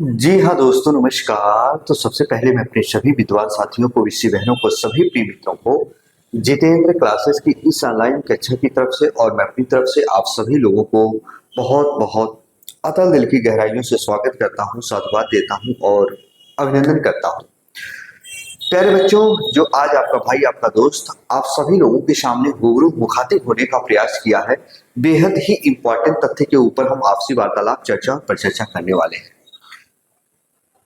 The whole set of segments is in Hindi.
जी हाँ दोस्तों, नमस्कार। तो सबसे पहले मैं अपने सभी विद्वान साथियों को, विषय बहनों को, सभी प्रिय मित्रों को जितेंद्र क्लासेस की इस ऑनलाइन कक्षा की तरफ से और मैं अपनी तरफ से आप सभी लोगों को बहुत बहुत अतल दिल की गहराइयों से स्वागत करता हूँ, साधुवाद देता हूँ और अभिनंदन करता हूँ। प्यारे बच्चों, जो आज आपका भाई, आपका दोस्त आप सभी लोगों के सामने रूबरू मुखातिब होने का प्रयास किया है, बेहद ही इंपॉर्टेंट तथ्य के ऊपर हम आपसी वार्तालाप, चर्चा और परिचर्चा करने वाले हैं।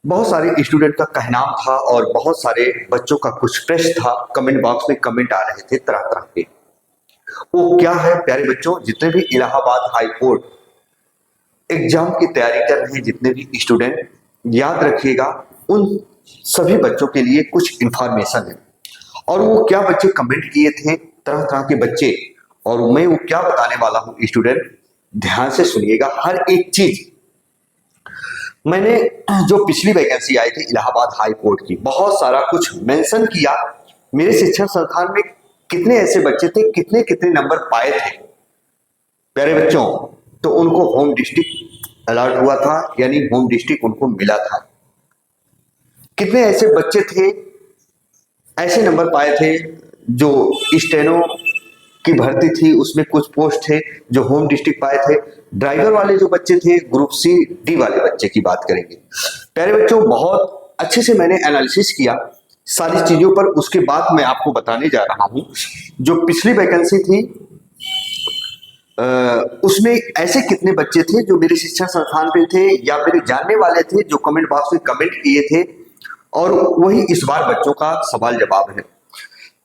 बहुत सारे स्टूडेंट का कहनाम था और बहुत सारे बच्चों का कुछ प्रश्न था, कमेंट बॉक्स में कमेंट आ रहे थे तरह तरह के। वो क्या है प्यारे बच्चों, जितने भी इलाहाबाद हाई कोर्ट एग्जाम की तैयारी कर रहे हैं, जितने भी स्टूडेंट, याद रखिएगा उन सभी बच्चों के लिए कुछ इंफॉर्मेशन है। और वो क्या बच्चे कमेंट किए थे, तरह तरह के बच्चे, और मैं वो क्या बताने वाला हूँ स्टूडेंट, ध्यान से सुनिएगा हर एक चीज। मैंने जो पिछली वैकेंसी आई थी इलाहाबाद हाई कोर्ट की, बहुत सारा कुछ मेंशन किया। मेरे शिक्षा संस्थान में कितने ऐसे बच्चे थे, कितने कितने नंबर पाए थे प्यारे बच्चों, तो उनको होम डिस्ट्रिक्ट अलॉट हुआ था, यानी होम डिस्ट्रिक्ट उनको मिला था। कितने ऐसे बच्चे थे, ऐसे नंबर पाए थे जो स्टेनो की भर्ती थी, उसमें कुछ पोस्ट थे जो होम डिस्ट्रिक्ट पाए थे। ड्राइवर वाले जो बच्चे थे, ग्रुप सी डी वाले बच्चे की बात करेंगे। प्यारे बच्चों, बहुत अच्छे से मैंने एनालिसिस किया सारी चीजों पर, उसके बाद मैं आपको बताने जा रहा हूं। जो पिछली वैकेंसी थी उसमें ऐसे कितने बच्चे थे जो मेरे शिक्षा संस्थान पे थे या मेरे जानने वाले थे, जो कमेंट बॉक्स में कमेंट किए थे, और वही इस बार बच्चों का सवाल जवाब है।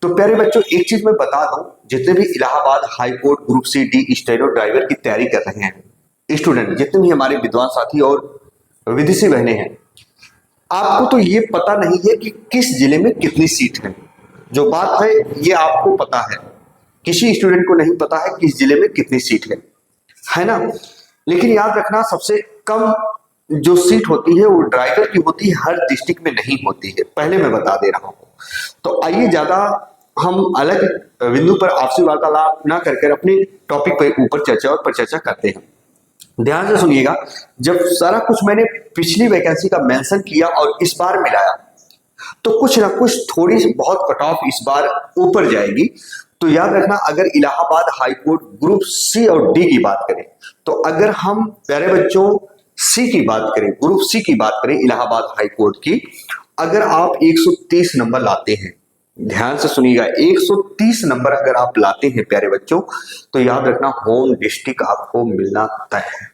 तो प्यारे बच्चों, एक चीज मैं बता दूं, जितने भी Allahabad high court group C D steno driver की तैयारी कर रहे हैं स्टूडेंट, जितने भी हमारे विद्वान साथी और विदेशी बहनें हैं, आपको तो ये पता नहीं है कि किस जिले में कितनी सीट है। जो बात है ये आपको पता है, किसी स्टूडेंट को नहीं पता है किस जिले में कितनी सीट है ना। लेकिन याद रखना, सबसे कम जो सीट होती है वो ड्राइवर की होती है, हर डिस्ट्रिक्ट में नहीं होती है, पहले मैं बता दे रहा हूँ। तो आइए ज्यादा हम अलग बिंदु पर आपसी वार्तालाप ना करके अपने टॉपिक पर ऊपर चर्चा और परिचर्चा करते हैं। ध्यान से सुनिएगा, जब सारा कुछ मैंने पिछली वैकेंसी का मेंशन किया और इस बार मिलाया, तो कुछ ना कुछ थोड़ी बहुत कट ऑफ इस बार ऊपर जाएगी। तो याद रखना, अगर Allahabad high court group C और डी की बात करें, तो अगर हम प्यारे बच्चों सी की बात करें, ग्रुप सी की बात करें इलाहाबाद हाई कोर्ट की, अगर आप 130 नंबर लाते हैं, ध्यान से सुनिएगा, 130 नंबर अगर आप लाते हैं प्यारे बच्चों, तो याद रखना होम डिस्ट्रिक्ट आपको मिलना तय है।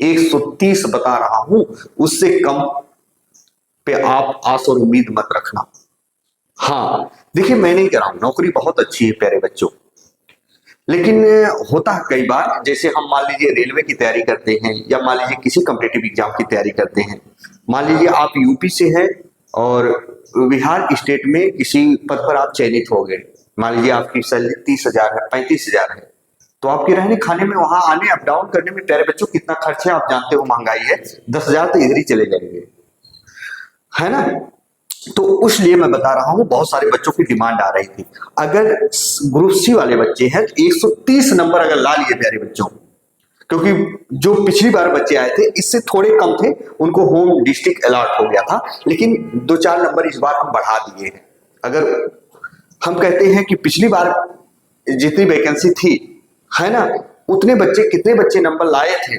130 बता रहा हूं, उससे कम पे आप आस और उम्मीद मत रखना। हाँ देखिए, मैं नहीं कह रहा हूं, नौकरी बहुत अच्छी है प्यारे बच्चों, लेकिन होता है कई बार, जैसे हम मान लीजिए रेलवे की तैयारी करते हैं या मान लीजिए किसी कॉम्पिटिटिव एग्जाम की तैयारी करते हैं। मान लीजिए आप यूपी से हैं और बिहार स्टेट में किसी पद पर आप चयनित हो गए। मान लीजिए आपकी सैलरी 30,000 है, 35,000 है, तो आपके रहने खाने में, वहां आने अप डाउन करने में प्यारे बच्चों कितना खर्च है आप जानते हो, महंगाई है, 10,000 तो इधर ही चले जाएंगे, है ना। तो उसलिए मैं बता रहा हूं, बहुत सारे बच्चों की डिमांड आ रही थी। अगर ग्रुप सी वाले बच्चे हैं, 130 नंबर अगर ला लिए प्यारे बच्चों, क्योंकि जो पिछली बार बच्चे आए थे इससे थोड़े कम थे, उनको होम डिस्ट्रिक्ट अलॉट हो गया था, लेकिन 2-4 नंबर इस बार हम बढ़ा दिए हैं। अगर हम कहते हैं कि पिछली बार जितनी वैकेंसी थी, है ना, उतने बच्चे, कितने बच्चे नंबर लाए थे,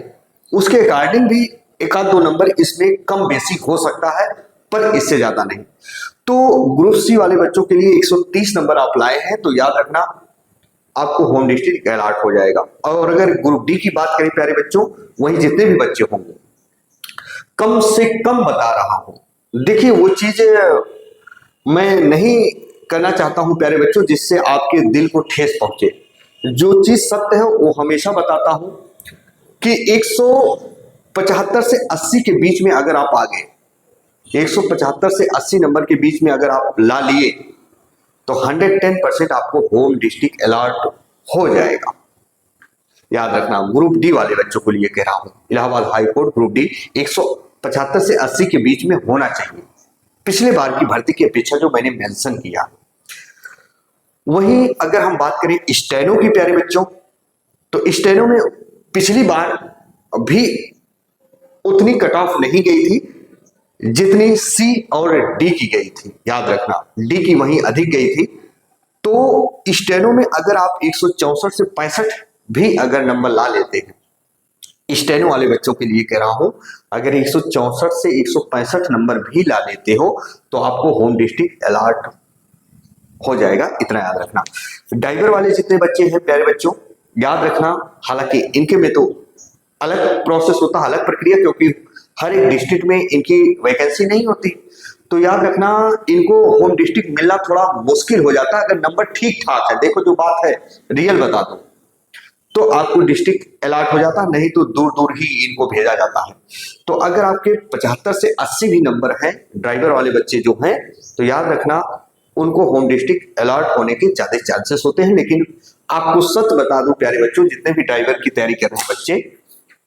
उसके अकॉर्डिंग भी एक आध दो नंबर इसमें कम बेसी हो सकता है, पर इससे ज्यादा नहीं। तो ग्रुप सी वाले बच्चों के लिए 130 नंबर आप लाए हैं, तो याद रखना आपको होम डिस्ट्रिक्ट अलॉट हो जाएगा। और अगर ग्रुप डी की बात करें प्यारे बच्चों, वही जितने भी बच्चे होंगे, कम से कम बता रहा हूं, देखिए वो चीज मैं नहीं करना चाहता हूं प्यारे बच्चों जिससे आपके दिल को ठेस पहुंचे। जो चीज सत्य है वो हमेशा बताता हूं कि 175 से 80 के बीच में अगर आप आ गए, 175 से 80 नंबर के बीच में अगर आप ला लिए, तो 110% आपको होम डिस्ट्रिक्ट अलॉट हो जाएगा। याद रखना, ग्रुप डी वाले बच्चों को लिए कह रहा हूं, Allahabad high court group D 175 से 80 के बीच में होना चाहिए, पिछले बार की भर्ती की अपेक्षा जो मैंने मेंशन किया। वहीं अगर हम बात करें स्टेनो की प्यारे बच्चों, तो स्टेनो में पिछली बार भी उतनी कट ऑफ नहीं गई थी, जितनी सी और डी की गई थी, याद रखना डी की वहीं अधिक गई थी। तो स्टेनो में अगर आप 164 से 65 भी अगर नंबर ला लेते हैं, स्टेनो वाले बच्चों के लिए कह रहा हूं, अगर 164 से 165 नंबर भी ला लेते हो तो आपको होम डिस्ट्रिक्ट अलॉट हो जाएगा, इतना याद रखना। डाइवर वाले जितने बच्चे हैं प्यारे बच्चों, याद रखना, हालांकि इनके में तो अलग प्रोसेस होता है, अलग प्रक्रिया, क्योंकि हर एक डिस्ट्रिक्ट में इनकी वैकेंसी नहीं होती। तो याद रखना, इनको होम डिस्ट्रिक्ट मिलना थोड़ा मुश्किल हो जाता है अगर नंबर ठीक ठाक है। देखो जो बात है रियल बता दो तो आपको डिस्ट्रिक्ट अलॉट हो जाता है, नहीं तो दूर दूर ही इनको भेजा जाता है। तो अगर आपके 75 से 80 भी नंबर हैं ड्राइवर वाले बच्चे जो हैं, तो याद रखना उनको होम डिस्ट्रिक्ट अलॉट होने के ज्यादा चांसेस होते हैं। लेकिन आपको सच बता दूं प्यारे बच्चों, जितने भी ड्राइवर की तैयारी कर रहे हैं बच्चे,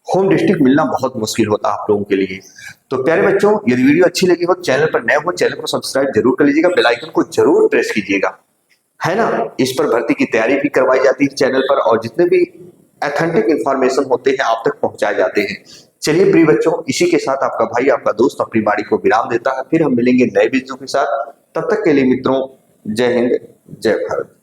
होम डिस्ट्रिक्ट मिलना बहुत मुश्किल होता है आप लोगों के लिए। तो प्यारे बच्चों, यदि वीडियो अच्छी लगी हो, चैनल पर नए हो, चैनल को सब्सक्राइब जरूर कर लीजिएगा, बेल आइकन को जरूर प्रेस कीजिएगा, है ना। इस पर भर्ती की तैयारी भी करवाई जाती है चैनल पर, और जितने भी ऑथेंटिक इंफॉर्मेशन होते हैं आप तक पहुंचाए जाते हैं। चलिए प्रिय बच्चों, इसी के साथ आपका भाई, आपका दोस्त अपनी बाड़ी को विराम देता है। फिर हम मिलेंगे नए वीडियो के साथ। तब तक के लिए मित्रों, जय हिंद, जय भारत।